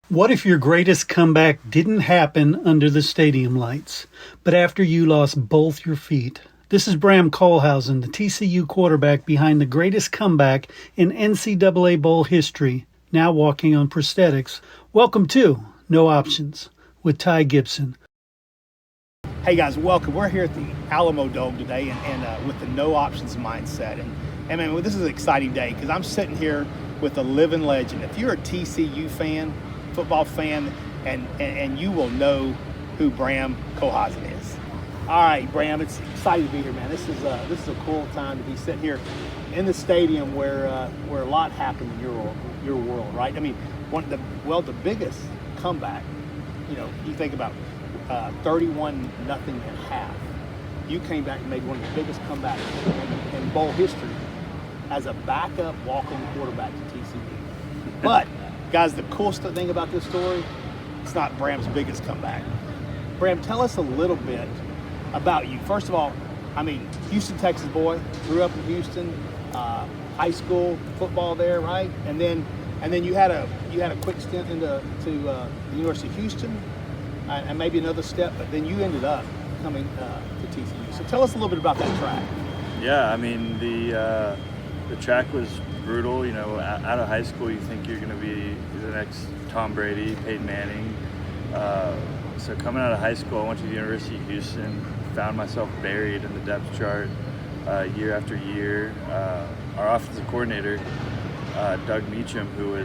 What if your greatest comeback didn't happen under the stadium lights, but after you lost both your feet? This is Bram Kollhausen, the TCU quarterback behind the greatest comeback in NCAA Bowl history, now walking on prosthetics. Welcome to No Options with Ty Gipson. Hey guys, welcome. We're here at the Alamo Dome today and with the no options mindset. And man, this is an exciting day because I'm sitting here with a living legend. If you're a TCU fan, football fan, and you will know who Bram Kollhausen is. All right, Bram, it's exciting to be here, man. This is a cool time to be sitting here in the stadium where a lot happened in your world, right? I mean, the biggest comeback. You know, you think about 31-0 at half. You came back and made one of the biggest comebacks in bowl history as a backup walk-on quarterback to TCU. But guys, the coolest thing about this story, it's not Bram's biggest comeback. Bram, tell us a little bit about you. First of all, I mean, Houston, Texas boy, grew up in Houston, high school football there, right? And then you had a quick stint into the University of Houston, and maybe another step, but then you ended up coming to TCU. So tell us a little bit about that track. Yeah, I mean the track was brutal. You know, out of high school, you think you're going to be the next Tom Brady, Peyton Manning. So coming out of high school, I went to the University of Houston, found myself buried in the depth chart year after year. Our offensive coordinator, Doug Meacham, who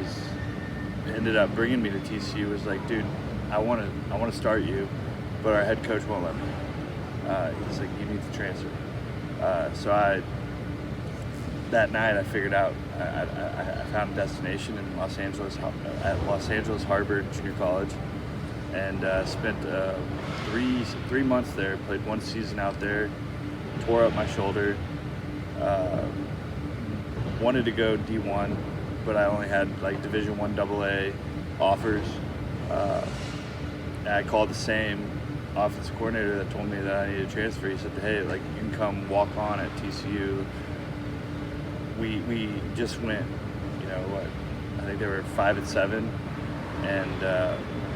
ended up bringing me to TCU, was like, dude, I want to start you, but our head coach won't let me. He's like, you need to transfer. So that night I figured out I found a destination in Los Angeles at Los Angeles Harbor Junior College, and spent 3 months there. Played one season out there, tore up my shoulder. Wanted to go D1, but I only had like Division I AA offers. I called the same offensive coordinator that told me that I needed to transfer. He said, hey, like, you can come walk on at TCU. We just went, you know, what, I think they were 5-7, and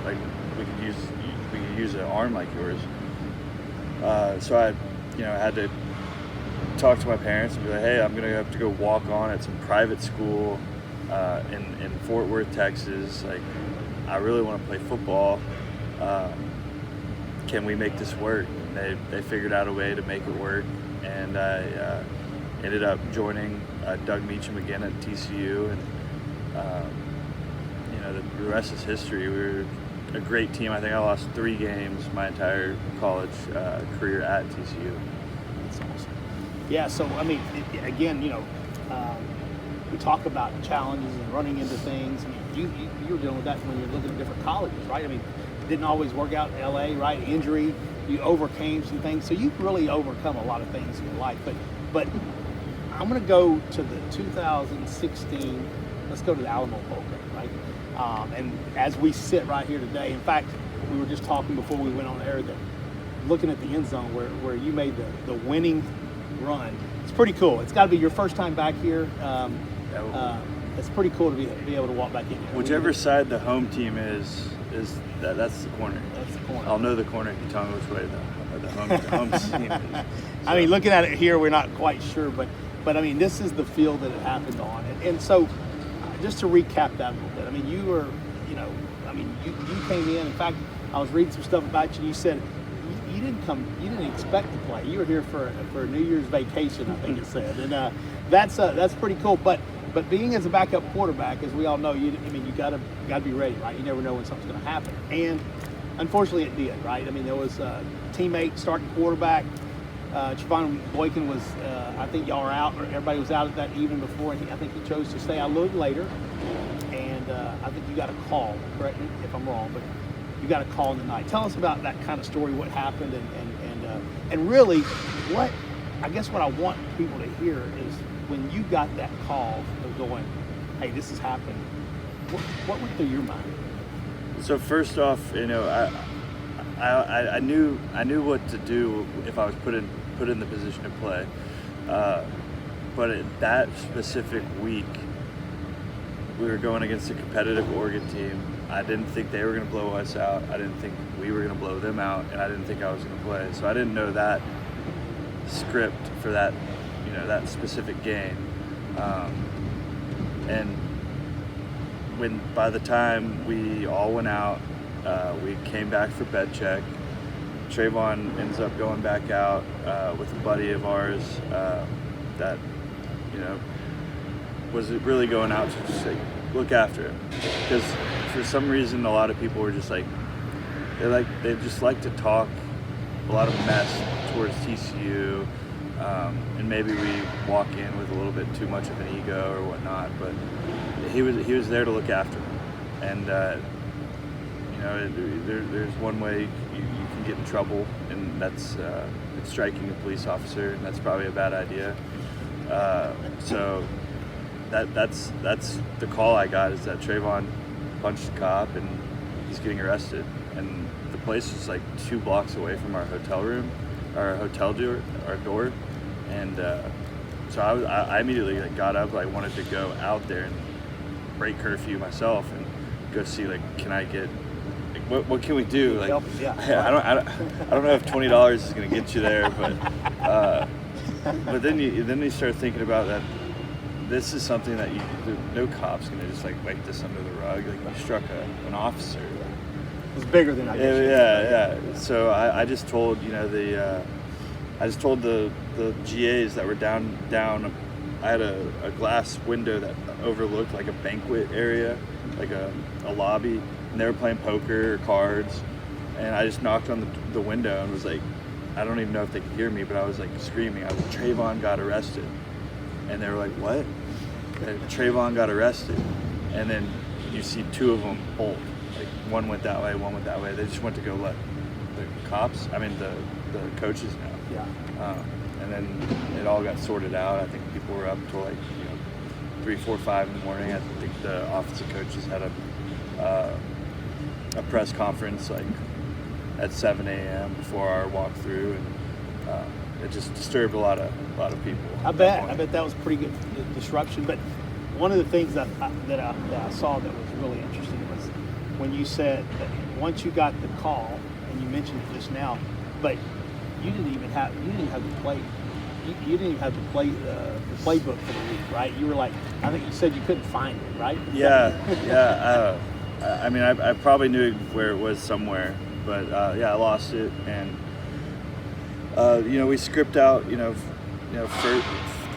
like we could use an arm like yours. So I had to talk to my parents and be like, hey, I'm gonna have to go walk on at some private school in Fort Worth, Texas. Like, I really want to play football. Can we make this work? And they figured out a way to make it work, and I ended up joining Doug Meacham again at TCU, and the rest is history. We were a great team. I think I lost 3 games my entire college career at TCU. That's awesome. Yeah, so I mean, again, we talk about challenges and running into things. I mean, you were dealing with that when you're looking at different colleges, right? I mean, it didn't always work out in LA, right? Injury, you overcame some things. So you've really overcome a lot of things in your life. But I'm going to go to the 2016, let's go to the Alamo Bowl game, right? And as we sit right here today, in fact, we were just talking before we went on air that looking at the end zone where you made the winning run. It's pretty cool. It's got to be your first time back here. It's pretty cool to be able to walk back in here. Whichever side the home team is that's the corner. That's the corner. I'll know the corner if you tell me which way the home team is. So. I mean, looking at it here, we're not quite sure, but I mean, this is the field that it happened on. And so, just to recap that a little bit, I mean, you were, you came in. In fact, I was reading some stuff about you. And you said you didn't expect to play. You were here for a New Year's vacation, I think it said, and that's pretty cool. But being as a backup quarterback, as we all know, you gotta be ready, right? You never know when something's going to happen, and unfortunately, it did, right? I mean, there was a teammate starting quarterback. Javon Boykin was, I think y'all were out, or everybody was out at that evening before, and I think he chose to stay out a little later. And I think you got a call, correct me if I'm wrong, but you got a call in the night. Tell us about that kind of story, what happened, and really, what I want people to hear is when you got that call of going, hey, this is happening, what went through your mind? So first off, I knew what to do if I was put in the position to play, but that specific week, we were going against a competitive Oregon team. I didn't think they were going to blow us out. I didn't think we were going to blow them out, and I didn't think I was going to play. So I didn't know that script for that, that specific game. And by the time we all went out, we came back for bed check. Trayvon ends up going back out with a buddy of ours that, was really going out to just like look after him, because for some reason a lot of people were just like they just like to talk a lot of mess towards TCU, and maybe we walk in with a little bit too much of an ego or whatnot, but he was there to look after him, and there's one way you can get in trouble, and that's striking a police officer, and that's probably a bad idea. So that's the call I got, is that Trayvon punched a cop and he's getting arrested, and the place was like 2 blocks away from our hotel door, and so I immediately got up. I wanted to go out there and break curfew myself and go see, can I get, what can we do? I don't know if $20 is going to get you there, but then you start thinking about that. This is something that no cop's going to just wipe this under the rug. You struck an officer. It was bigger than I guess. Yeah. So I just told the GAs that were down. I had a glass window that overlooked a banquet area, a lobby, and they were playing poker or cards, and I just knocked on the window and was like, I don't even know if they could hear me, but I was screaming, Trayvon got arrested. And they were like, what? And Trayvon got arrested. And then you see 2 of them bolt. One went that way, one went that way. They just went to go let the coaches know. Yeah. And then it all got sorted out. I think people were up till 3, 4, 5 in the morning. I think the offensive coaches had a press conference at 7 a.m. before our walkthrough, and it just disturbed a lot of people. I bet that was pretty good disruption. But one of the things that I saw that was really interesting was when you said that once you got the call, and you mentioned it just now, but you didn't have the play. You didn't even have the playbook for the week, right? You were I think you said you couldn't find it, right? Yeah. I probably knew where it was somewhere, but I lost it, and we script out,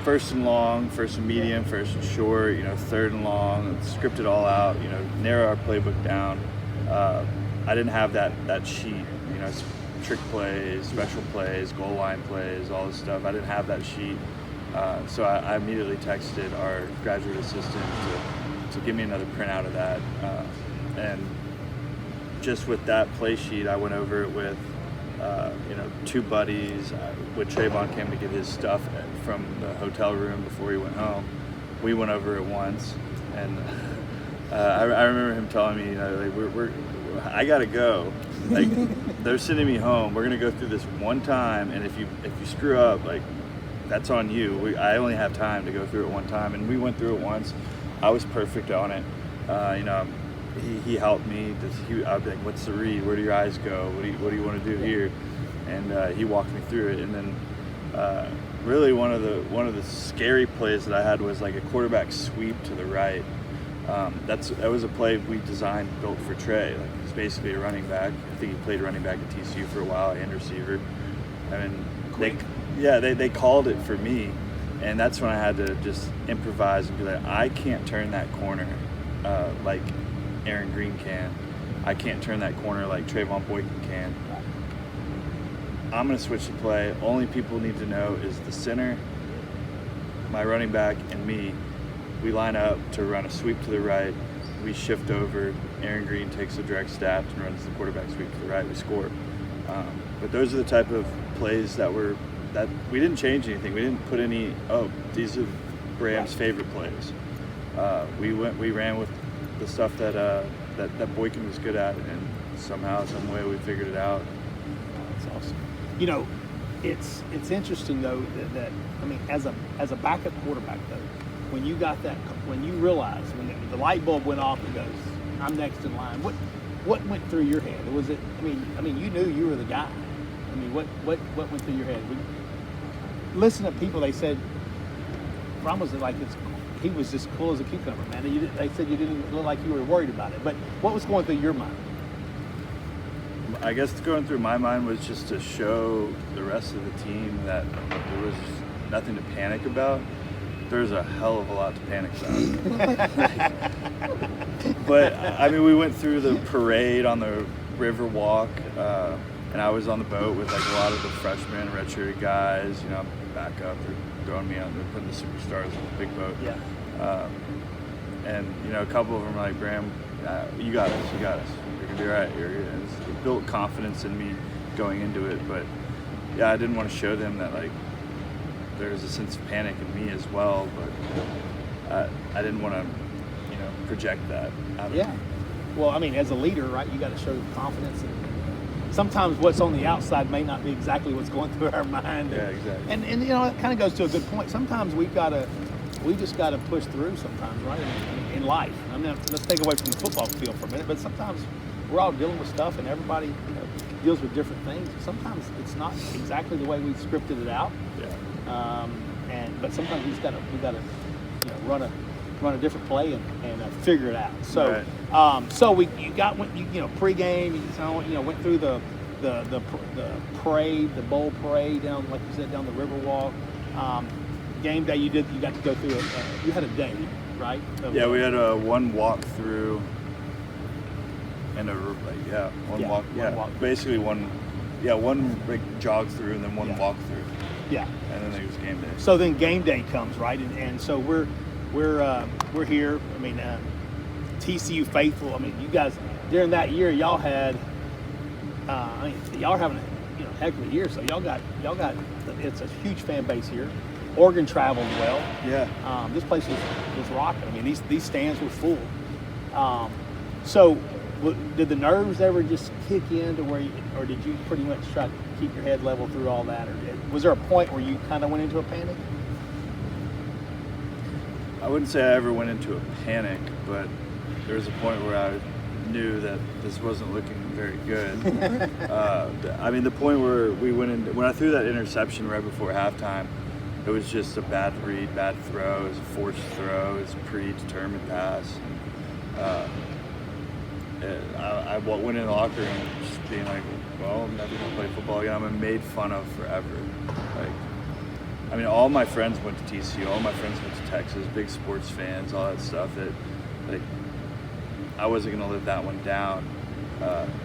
first and long, first and medium, first and short, third and long, and script it all out, narrow our playbook down. I didn't have that sheet, trick plays, special plays, goal line plays, all this stuff. I didn't have that sheet. So I immediately texted our graduate assistant to give me another printout of that. And just with that play sheet, I went over it with 2 buddies. When Trayvon came to get his stuff from the hotel room before he went home, we went over it once, and I remember him telling me, I gotta go. They're sending me home. We're gonna go through this one time, and if you screw up, that's on you. I only have time to go through it one time, and we went through it once. I was perfect on it. He helped me. I'd be like, "What's the read? Where do your eyes go? What do you want to do here?" And he walked me through it. And then, really, one of the scary plays that I had was a quarterback sweep to the right. That was a play we built for Trey. He's basically a running back. I think he played running back at TCU for a while and receiver. And they called it for me, and that's when I had to just improvise and be like, I can't turn that corner like Aaron Green can. I can't turn that corner like Trayvon Boykin can. I'm going to switch the play. Only people need to know is the center, my running back, and me. We line up to run a sweep to the right. We shift over. Aaron Green takes a direct snap and runs the quarterback sweep to the right. We score. But those are the type of plays that we didn't change anything. We didn't put any, these are Bram's favorite plays. We ran with the stuff that Boykin was good at, and somehow, some way, we figured it out. That's awesome. It's interesting though that as a backup quarterback though, when you got that, when you realized, when the light bulb went off and goes, I'm next in line, what went through your head? Was it, I mean, you knew you were the guy. I mean, what went through your head? Listen to people, they said, Bram was like, he was just cool as a cucumber, man. They said you didn't look like you were worried about it. But what was going through your mind? I guess going through my mind was just to show the rest of the team that there was nothing to panic about. There's a hell of a lot to panic about. But I mean, we went through the parade on the river walk, and I was on the boat with like a lot of the freshmen, redshirted guys. You know, back up, they're throwing me out, they're putting the superstars on the big boat. Yeah. And you know, a couple of them were like, Bram, you got us. You're gonna be all right. It built confidence in me going into it, but yeah, I didn't want to show them that like there was a sense of panic in me as well, but I didn't want to, you know, project that out of me. Well, I mean, as a leader, right, you got to show confidence, and sometimes what's on the outside may not be exactly what's going through our mind. Yeah, exactly. And you know, it kind of goes to a good point. Sometimes we just got to push through sometimes, right, in life. I mean, let's take away from the football field for a minute, but sometimes we're all dealing with stuff, and everybody, you know, deals with different things. Sometimes it's not exactly the way we scripted it out. Yeah. But sometimes we gotta you know, run a different play and figure it out. So Right. So you know, pregame, you know, went through the parade, the bowl parade down, like you said, down the river walk. Game day, you got to go through you had a day, right? Yeah, we had one walk through and one walk. Basically one like jog through and then one walk through. Yeah. And then it was game day. So then game day comes, right? And so we're here. I mean, TCU faithful. I mean, you guys during that year, y'all had. Y'all are having a heck of a year. So y'all got. It's a huge fan base here. Oregon traveled well. Yeah. This place was rocking. I mean, these stands were full. So did the nerves ever just kick in to where, or did you pretty much try to keep your head level through all that, or was there a point where you kind of went into a panic? I wouldn't say I ever went into a panic, but there was a point where I knew that this wasn't looking very good. I mean, the point where we went in, when I threw that interception right before halftime, it was just a bad read, bad throw. It was a forced throw. It was a predetermined pass. I went in the locker room just being like, well, I'm never going to play football again. I'm made fun of forever. Like, I mean, all my friends went to TCU. All my friends went to Texas, big sports fans, all that stuff. That, like, I wasn't going to live that one down.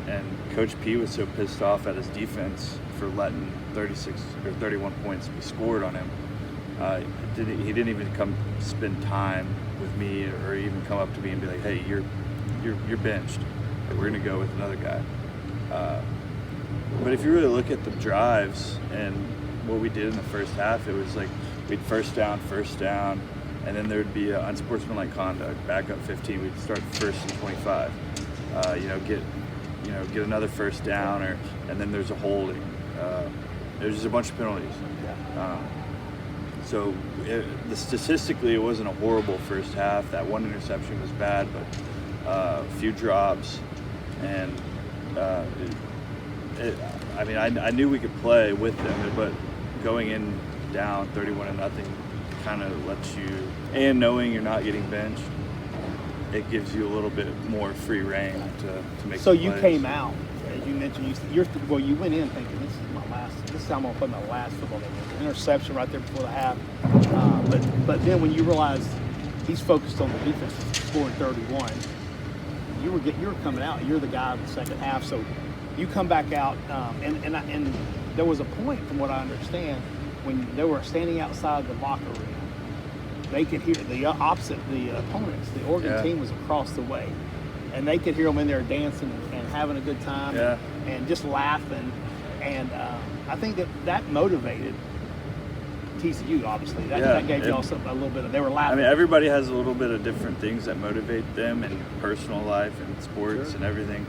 And Coach P was so pissed off at his defense for letting 36 or 31 points be scored on him. He didn't even come spend time with me or even come up to me and be like, hey, you're benched. Like, we're going to go with another guy. But if you really look at the drives and what we did in the first half, it was like we'd first down, and then there'd be unsportsmanlike conduct, back up 15. We'd start first and 25. Get another first down, and then there's a holding. There's just a bunch of penalties. So statistically, it wasn't a horrible first half. That one interception was bad, but a few drops, and I knew we could play with them, but going in down 31-0 kind of lets you, and knowing you're not getting benched, it gives you a little bit more free reign to make. So some you plays. came out, as you mentioned, you went in thinking this is how I'm gonna play my last football game. Interception right there before the half, but then when you realized he's focused on the defense, scoring 31, you were coming out. You're the guy in the second half, so you come back out, and there was a point, from what I understand, when they were standing outside the locker room, they could hear the opponents. The Oregon team was across the way, and they could hear them in there dancing and having a good time and just laughing. And I think that motivated TCU. Obviously, that gave y'all a little bit of. They were laughing. I mean, everybody has a little bit of different things that motivate them in personal life and sports and everything,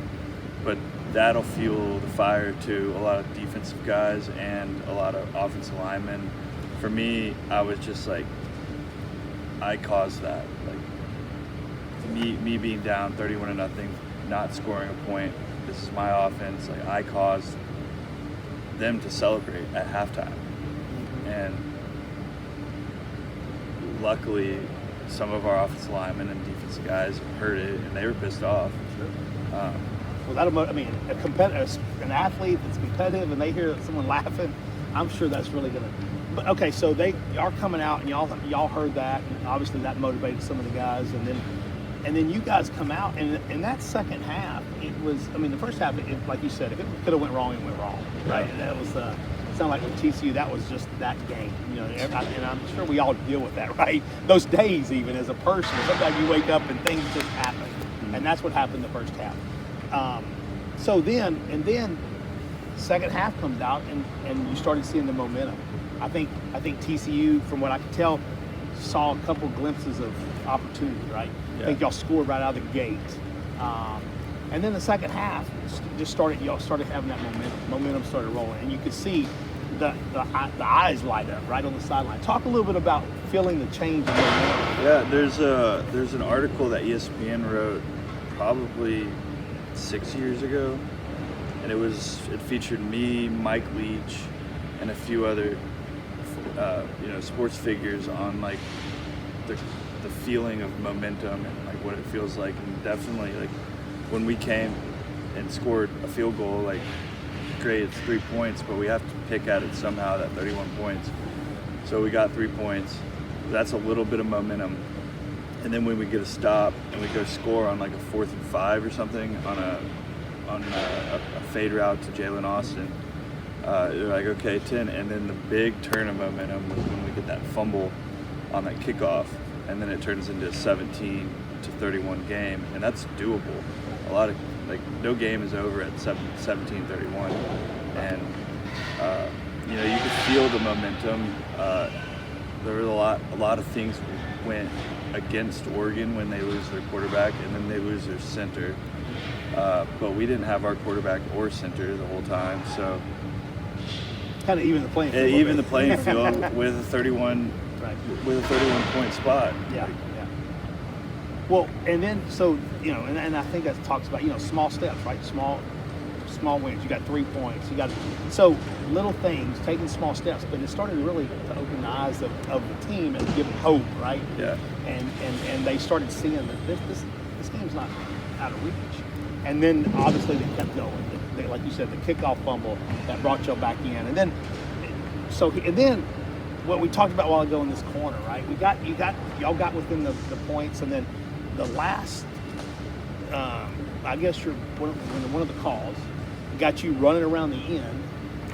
but that'll fuel the fire to a lot of defensive guys and a lot of offensive linemen. For me, I was just like, I caused that. Like me being down 31-0, not scoring a point. This is my offense. Like, I caused them to celebrate at halftime, and luckily, some of our offensive linemen and defensive guys heard it, and they were pissed off. Well, an athlete that's competitive, and they hear someone laughing, I'm sure that's really gonna. But okay, so they are coming out, and y'all heard that, and obviously that motivated some of the guys, and then you guys come out, and in that second half, it was. I mean, the first half, like you said, if it could have went wrong, it went wrong, right? And that was it sounded like with TCU, that was just that game, you know. And I'm sure we all deal with that, right? Those days, even as a person, sometimes you wake up and things just happen, and that's what happened the first half. So then, second half comes out, and you started seeing the momentum. I think TCU, from what I could tell, saw a couple glimpses of opportunity, right? Yeah. I think y'all scored right out of the gate. And then the second half y'all started having that momentum started rolling, and you could see the eyes light up right on the sideline. Talk a little bit about feeling the change in momentum. Yeah, there's an article that ESPN wrote probably 6 years ago, and it featured me, Mike Leach, and a few other sports figures on like the feeling of momentum and like what it feels like. And definitely, like, when we came and scored a field goal, like, great, it's 3 points, but we have to pick at it somehow, that 31 points. So we got 3 points. That's a little bit of momentum. And then when we get a stop and we go score on like a 4th and 5 or something on a fade route to Jalen Austin, they're like, okay, 10. And then the big turn of momentum was when we get that fumble on that kickoff, and then it turns into a 17-31 game, and that's doable. A lot of, like, no game is over at 17-31, and you could feel the momentum. There was a lot of things went against Oregon when they lose their quarterback, and then they lose their center. But we didn't have our quarterback or center the whole time, so kind of even the playing field. Even the playing field with a 31 point spot. Yeah. Well, and then so and I think that talks about small steps, right? Small wins. You got 3 points. So little things, taking small steps, but it started really to open the eyes of the team and give them hope, right? Yeah. And they started seeing that this game's not out of reach. And then obviously they kept going. Like you said, the kickoff fumble that brought y'all back in, and then what we talked about a while ago in this corner, right? Y'all got within the points, and then the last, I guess one of the calls got you running around the end,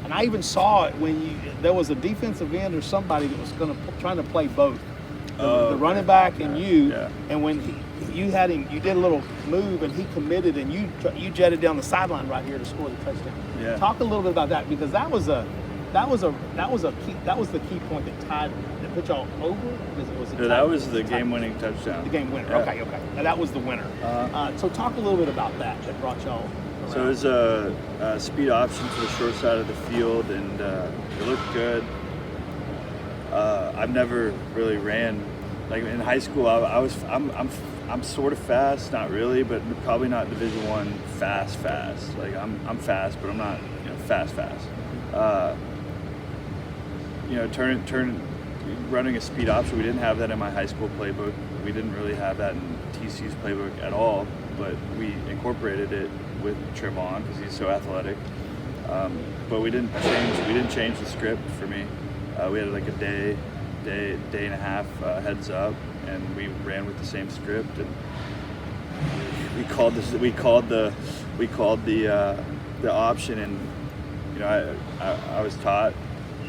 and I even saw it when there was a defensive end or somebody that was trying to play both, the running back and you, and when you had him, you did a little move, and he committed, and you jetted down the sideline right here to score the touchdown. Yeah. Talk a little bit about that, because that was the key point that put y'all over. That was the game-winning touchdown. The game winner. Yeah. Okay. Now, that was the winner. So talk a little bit about that brought y'all around. So it was a speed option to the short side of the field, and it looked good. I've never really ran, like, in high school. I'm sort of fast, not really, but probably not Division I fast. Like, I'm fast, but I'm not fast. Running a speed option, we didn't have that in my high school playbook. We didn't really have that in TCU's playbook at all, but we incorporated it with Trevon because he's so athletic. But we didn't change the script for me. We had like a day and a half heads up, and we ran with the same script, and we called the option, and I was taught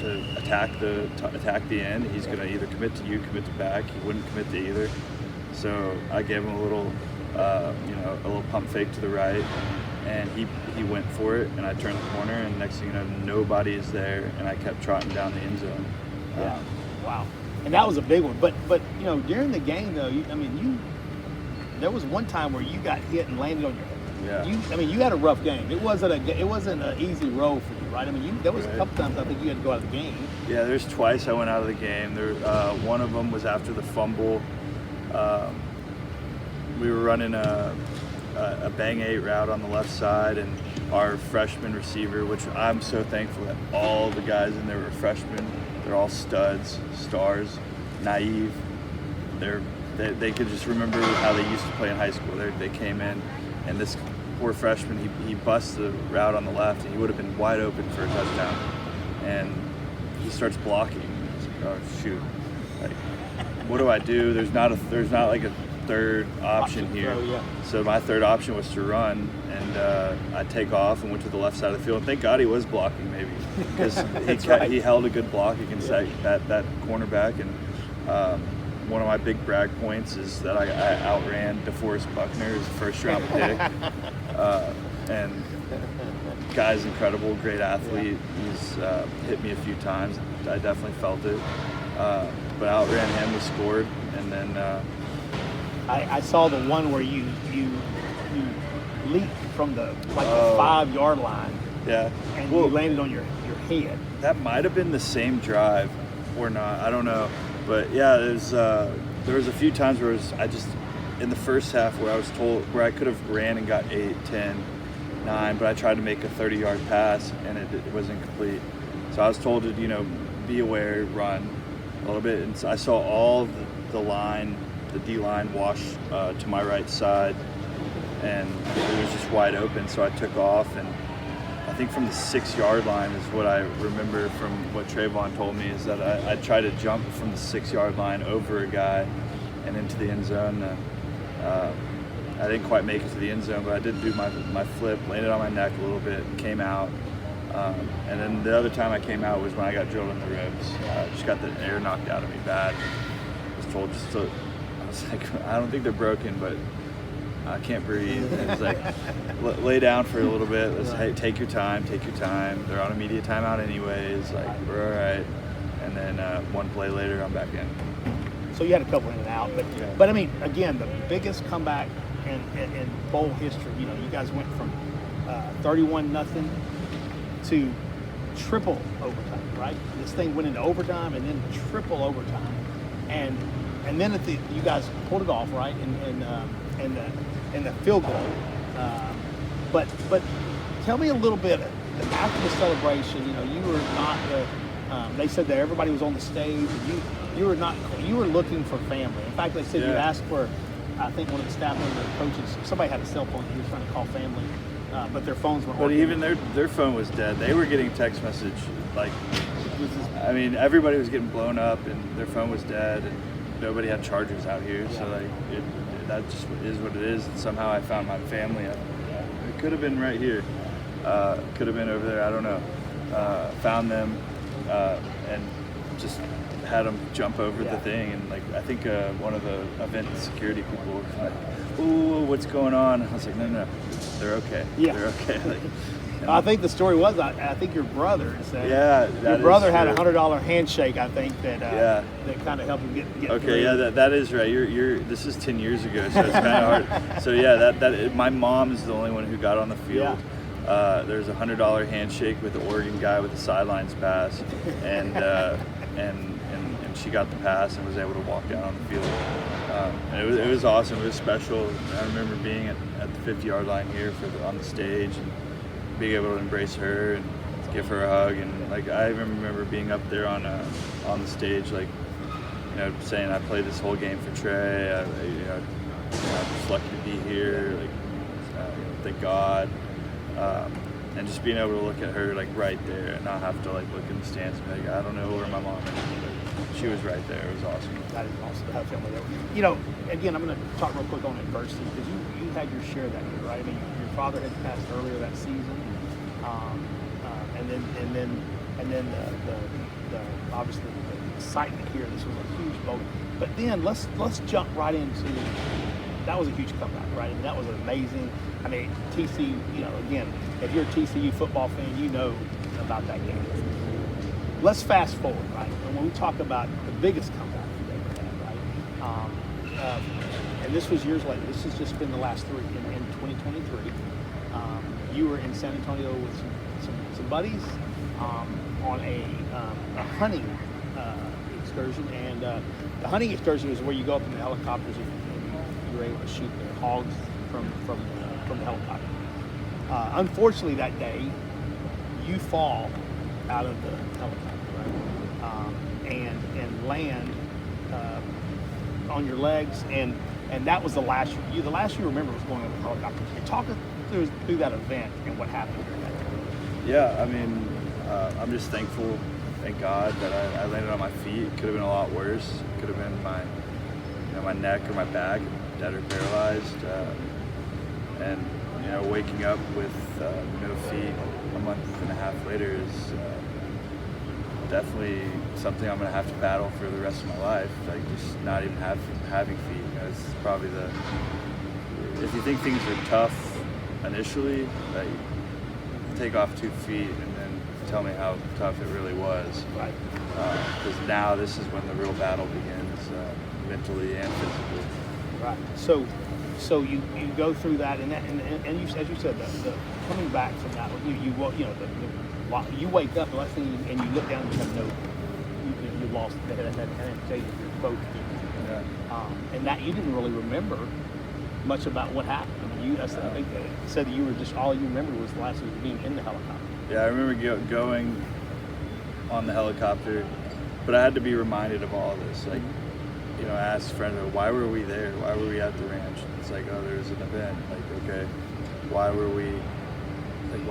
to attack the end. He's gonna either commit to you, commit to back. He wouldn't commit to either, so I gave him a little pump fake to the right, and he went for it, and I turned the corner, and next thing you know, nobody is there, and I kept trotting down the end zone. Wow. And that was a big one. But during the game though, there was one time where you got hit and landed on your Yeah. You had a rough game. It wasn't an easy road for you, right? I mean, there was a couple times I think you had to go out of the game. Yeah, there's twice I went out of the game. One of them was after the fumble. We were running a bang 8 route on the left side, and our freshman receiver, which I'm so thankful that all the guys in there were freshmen. They're all studs, stars, naive. They could just remember how they used to play in high school. They came in, and this poor freshman, he busts the route on the left, and he would have been wide open for a touchdown. And he starts blocking. Oh shoot! Like, what do I do? There's not like a third option here. So my third option was to run, and I take off and went to the left side of the field. And thank God he was blocking, maybe, because he held a good block against that cornerback. And one of my big brag points is that I outran DeForest Buckner, his first round pick. And guy's incredible, great athlete. He's hit me a few times. I definitely felt it. But outran him, we scored, and then I saw the one where you leaped from the 5-yard line. Yeah. And you landed on your head. That might have been the same drive or not. I don't know. But yeah, there was a few times where in the first half where I could have ran and got 8, 10, 9, but I tried to make a 30-yard pass and it wasn't complete. So I was told to, be aware, run a little bit. And so I saw all the D-line wash to my right side, and it was just wide open. So I took off, and I think from the 6-yard line is what I remember from what Trayvon told me, is that I tried to jump from the 6-yard line over a guy and into the end zone. I didn't quite make it to the end zone, but I did do my flip, landed on my neck a little bit, came out. And then the other time I came out was when I got drilled in the ribs. I just got the air knocked out of me bad. I was told I was like, I don't think they're broken, but I can't breathe. And it's like, lay down for a little bit. Hey, take your time. They're on immediate timeout anyways. Like, we're all right. And then one play later, I'm back in. So you had a couple in and out, but I mean, again, the biggest comeback in bowl history. You guys went from 31-0 to triple overtime, right? This thing went into overtime and then triple overtime, and then you guys pulled it off, right? And the field goal. But tell me a little bit after the celebration. You were not they said that everybody was on the stage. And you were looking for family. In fact, they said you asked for. I think one of the staff members, the coaches, somebody had a cell phone. He was trying to call family. But their phones weren't working. But even their phone was dead. They were getting text message, everybody was getting blown up, and their phone was dead, and nobody had chargers out here. Yeah. So that just is what it is. And somehow I found my family. It could have been right here. Could have been over there. I don't know. Found them and just had them jump over the thing, and I think one of the event security people was like, "Ooh, what's going on?" I was like, "No, they're okay. Yeah. They're okay." I think the story was, I think your brother said. Yeah, your brother had a $100 handshake. I think that kind of helped him get. Okay, through. yeah, that is right. This is 10 years ago, so it's kind of hard. So yeah, my mom is the only one who got on the field. Yeah. There's a $100 handshake with the Oregon guy with the sidelines pass, and she got the pass and was able to walk down on the field. And it was awesome. It was special. I remember being at the 50-yard line here on the stage and being able to embrace her and give her a hug. And I even remember being up there on the stage, saying I played this whole game for Trey. I'm just lucky to be here. Thank God. And just being able to look at her right there and not have to look in the stands and be I don't know where my mom is, but she was right there. It was awesome. That is awesome to have family there. Again, I'm going to talk real quick on adversity, because you had your share that year, right? I mean, your father had passed earlier that season, and then the obviously the excitement here. This was a huge boat. But then let's jump right into. That was a huge comeback, right? And that was amazing. I mean, TCU, again, if you're a TCU football fan, you know about that game. Let's fast forward, right? And when we talk about the biggest comeback you've ever had, right? And this was years later. This has just been the last 3 in 2023. you were in San Antonio with some buddies on a hunting excursion, and the hunting excursion is where you go up in the helicopters and you're able to shoot the hogs from the helicopter. Unfortunately, that day you fall out of the helicopter, right? And land on your legs, and that was the last you remember was going up the helicopter. Talk us through that event and what happened during that time. Yeah, I mean, I'm just thankful, thank God, that I landed on my feet. It could have been a lot worse. It could have been my neck or my back, dead or paralyzed, and waking up with no feet a month and a half later is definitely something I'm gonna have to battle for the rest of my life. Like, just not even having feet. It's probably if you think things are tough initially, like, take off 2 feet and then tell me how tough it really was. Right. Because now this is when the real battle begins, mentally and physically. Right. So you go through that, and you, as you said, the coming back from that, you wake up, the last thing, and you look down and you have you lost the adaptation of both feet. Yeah. And that you didn't really remember much about what happened. I mean, I think they said that you were just, all you remembered was the last of being in the helicopter. Yeah, I remember going on the helicopter, but I had to be reminded of all this. Like, I asked a friend, why were we there? Why were we at the ranch? It's like, oh, there was an event. Like, okay, why were we? Like,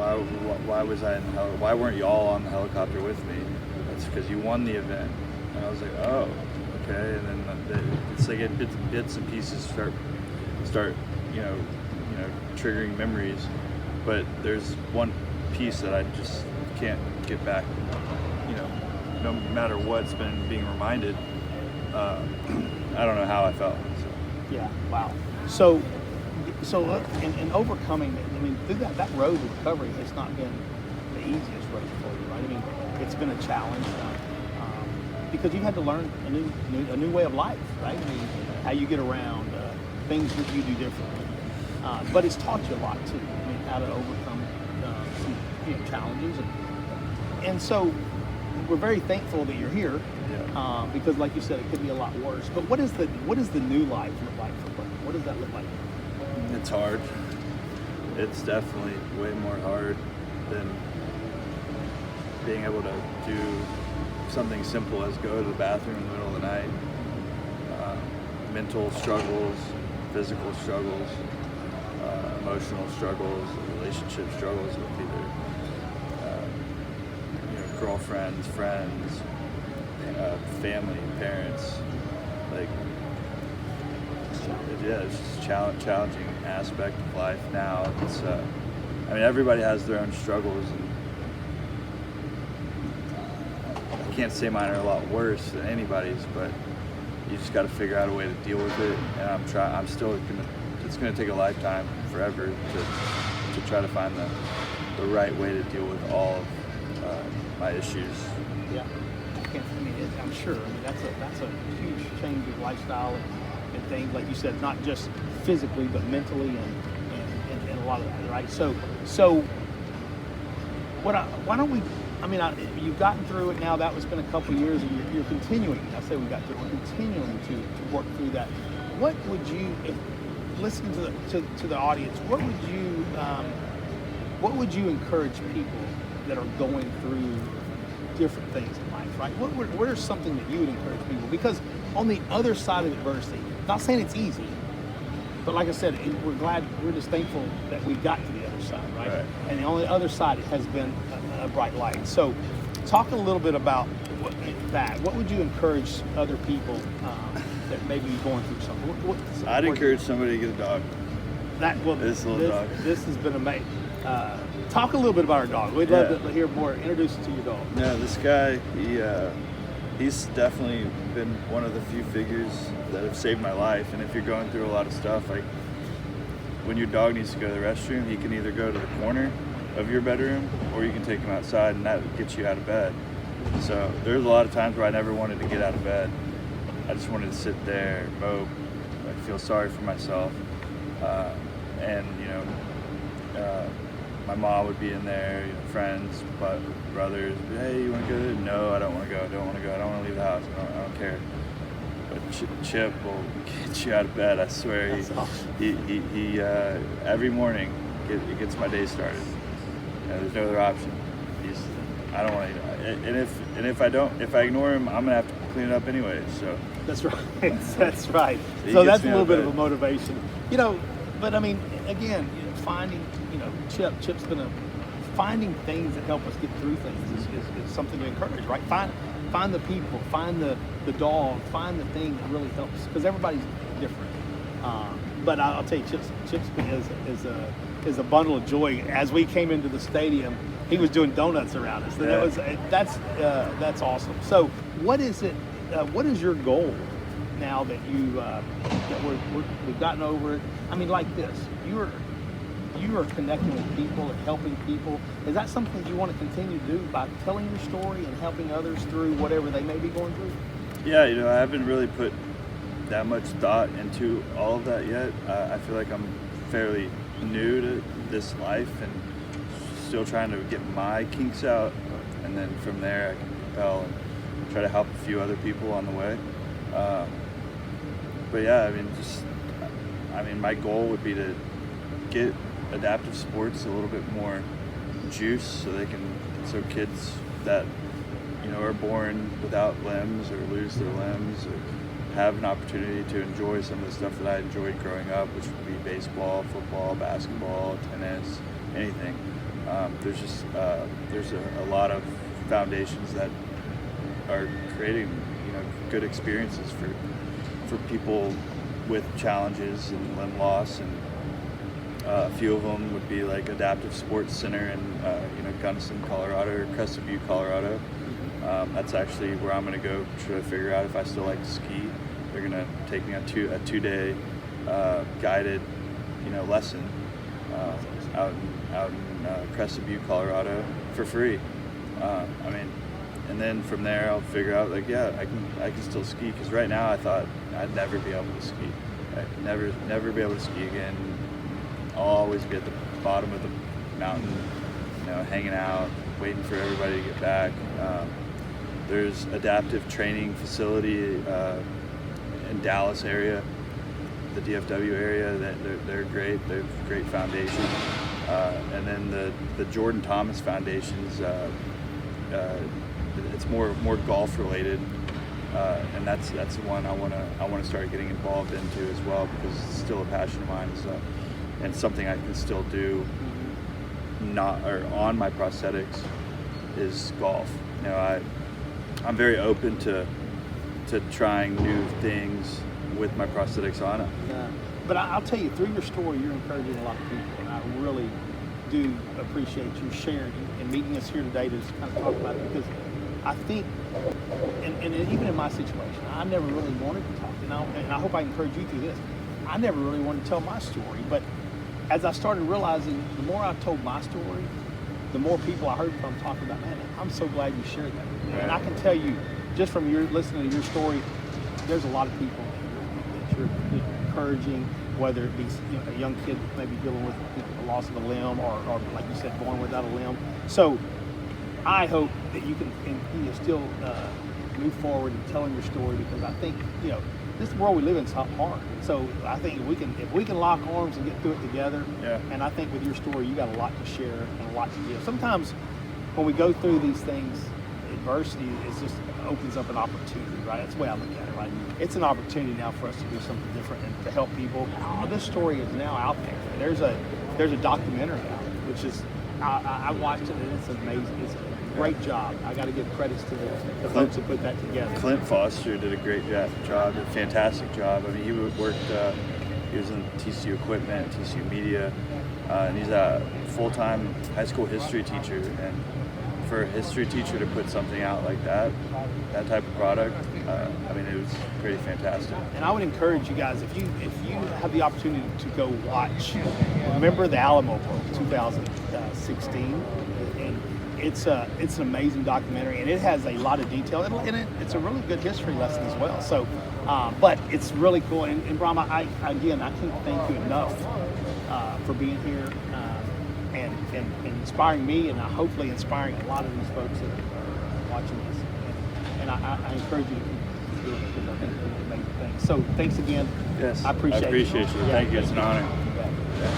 why was I in the helicopter? Why weren't y'all on the helicopter with me? That's because you won the event. And I was like, oh, okay. And then it's like bits and pieces start, triggering memories. But there's one piece that I just can't get back. No matter what's been being reminded. I don't know how I felt. So. Yeah. Wow. So in overcoming it, I mean, through that road to recovery has not been the easiest road for you, right? I mean, it's been a challenge because you've had to learn a new way of life, right? I mean, how you get around, things that you do differently. But it's taught you a lot too. I mean, how to overcome some challenges, and so we're very thankful that you're here. Yeah. Because, like you said, it could be a lot worse. But what does the new life look like for Bram? What does that look like? It's hard. It's definitely way more hard than being able to do something simple as go to the bathroom in the middle of the night. Mental struggles, physical struggles, emotional struggles, relationship struggles with either girlfriends, friends, family, parents. Like, it's just challenging aspect of life now. It's everybody has their own struggles, and I can't say mine are a lot worse than anybody's, but you just got to figure out a way to deal with it. And it's gonna take a lifetime, forever, to try to find the right way to deal with all of my issues. Yeah, I'm sure. I mean, that's a huge change of lifestyle and things, like you said, not just physically but mentally and a lot of that, right? So why don't we? I mean, you've gotten through it now. That was been a couple of years, and you're continuing. I say we got through. We're continuing to work through that. What would you, listening to the audience? What would you encourage people that are going through different things in life, right? What are something that you would encourage people? Because on the other side of adversity, not saying it's easy, but like I said, we're just thankful that we got to the other side, right? And on the other side, it has been a bright light. So talk a little bit about that. What would you encourage other people that may be going through something? I'd encourage somebody to get a dog. This little dog. This has been amazing. Talk a little bit about our dog. We'd love to hear more. Introduce us to your dog. Yeah, this guy, he's definitely been one of the few figures that have saved my life. And if you're going through a lot of stuff, like when your dog needs to go to the restroom, he can either go to the corner of your bedroom or you can take him outside, and that gets you out of bed. So there's a lot of times where I never wanted to get out of bed. I just wanted to sit there, mope, feel sorry for myself, and my mom would be in there, friends, but brothers. Hey, you want to go? No, I don't want to go. I don't want to go. I don't want to leave the house. I don't care. But Chip will get you out of bed. I swear. That's awesome. He every morning it gets my day started. There's no other option. I don't want to. And if I ignore him, I'm gonna have to clean it up anyway. So that's right. That's right. So So that's a little bit of a motivation, But I mean, again, finding, Chip's gonna finding things that help us get through things is something to encourage, right? Find the people, find the dog, find the thing that really helps, because everybody's different. But I'll tell you, Chip's is a bundle of joy. As we came into the stadium, he was doing donuts around us. That's awesome. So what is it? What is your goal now that we've gotten over it? I mean, like this, you are connecting with people and helping people. Is that something you want to continue to do by telling your story and helping others through whatever they may be going through? Yeah, I haven't really put that much thought into all of that yet. I feel like I'm fairly new to this life and still trying to get my kinks out, and then from there I can propel and try to help a few other people on the way. But yeah, my goal would be to get adaptive sports a little bit more juice, so kids that are born without limbs or lose their limbs or have an opportunity to enjoy some of the stuff that I enjoyed growing up, which would be baseball, football, basketball, tennis, anything. There's a lot of foundations that are creating good experiences for people with challenges and limb loss, and a few of them would be like Adaptive Sports Center in Gunnison, Colorado, or Crested Butte, Colorado. That's actually where I'm going to go try to figure out if I still like to ski. They're going to take me on a 2-day guided lesson out in Crested Butte, Colorado for free. And then from there I'll figure out I can still ski, because right now I thought I'd never be able to ski. I'd never be able to ski again. I'll always be at the bottom of the mountain, hanging out, waiting for everybody to get back. There's adaptive training facility in Dallas area, the DFW area. They're great. They have a great foundation. And then the Jordan Thomas Foundation's it's more golf related, and that's the one I want to start getting involved into as well, because it's still a passion of mine, and something I can still do on my prosthetics is golf. I'm very open to trying new things with my prosthetics on it. Yeah. But I'll tell you, through your story, you're encouraging a lot of people, and I really do appreciate you sharing and meeting us here today to just kind of talk about it, because I think, and even in my situation, I never really wanted to talk, and I hope I encourage you through this. I never really wanted to tell my story, but as I started realizing, the more I told my story, the more people I heard from talking about, man, I'm so glad you shared that. Right. And I can tell you, just from listening to your story, there's a lot of people that you're encouraging, whether it be a young kid maybe dealing with the loss of a limb, or like you said, born without a limb. So I hope that you can still move forward in telling your story, because I think this world we live in is hard. So I think if we can lock arms and get through it together. Yeah. And I think with your story, you got a lot to share and a lot to give. Sometimes when we go through these things, adversity just opens up an opportunity, right? That's the way I look at it, right? It's an opportunity now for us to do something different and to help people. This story is now out there. There's a documentary out, which is I watched it, and it's amazing. It's a great job. I got to give credits to the folks who put that together. Clint Foster did a great job, a fantastic job. I mean, he worked. He was in TCU equipment, TCU media, and he's a full-time high school history teacher. And for a history teacher to put something out like that type of product, it was pretty fantastic. And I would encourage you guys, if you have the opportunity to go watch, remember the Alamo Bowl 2016, and it's an amazing documentary, and it has a lot of detail, and it's a really good history lesson as well. So, but it's really cool. And Bram, I can't thank you enough for being here. And and inspiring me, and hopefully inspiring a lot of these folks that are watching this. And I encourage you to keep doing it, because I think it's an amazing thing. So thanks again. Yes, I appreciate it. you. Yeah. Thank you. It's an honor.